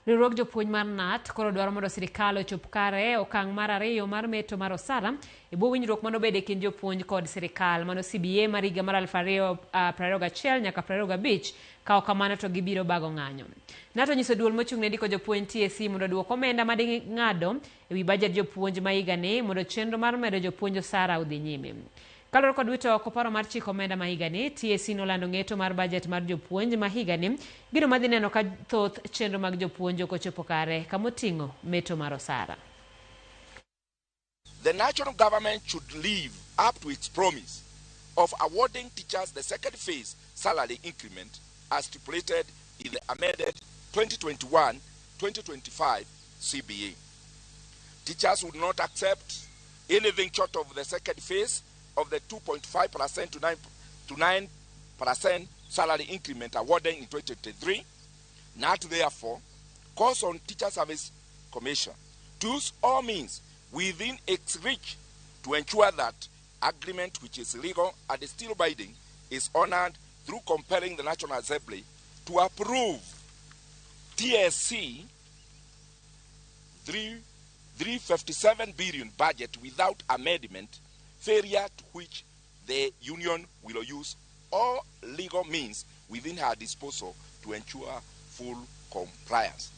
Riwruog jopuonj mar KNUT koro dwaro mondo sirkal ochop kare okang' mar ariyo mar meto mar osara e bwo winjruok mano bede kind jopuonj kod sirkal. Mano CBA mar higa mar 2021 nyaka 2025 kao kamano to gibiro bago ng'anyo. KNUT onyiso duol mochung' ne ndiko jopuonj TSC mondo duok omenda ma ng'ado e wi bajet jopuonj ma higani mondo chenro mar medo jopuonj osara odhi nyime. Kaloro kod wito oko paro mar chiko omenda ma higani, TSC nolando ng'eto mar bajet mar jopuonj ma higani biro madhi neno ka thoth chenro mag jopuonj ok ochopo kare kamoting'o meto mar osara. The national government should live up to its promise of awarding teachers the second phase salary increment as stipulated in the amended 2021-2025 CBA. Teachers would not accept anything short of the second phase of the 2.5% to 9% salary increment awarded in 2023. KNUT therefore calls on Teacher Service Commission to use all means within its reach to ensure that agreement which is legal and still binding is honored through compelling the National Assembly to approve TSC 357 billion budget without amendment, failure to which the union will use all legal means within her disposal to ensure full compliance.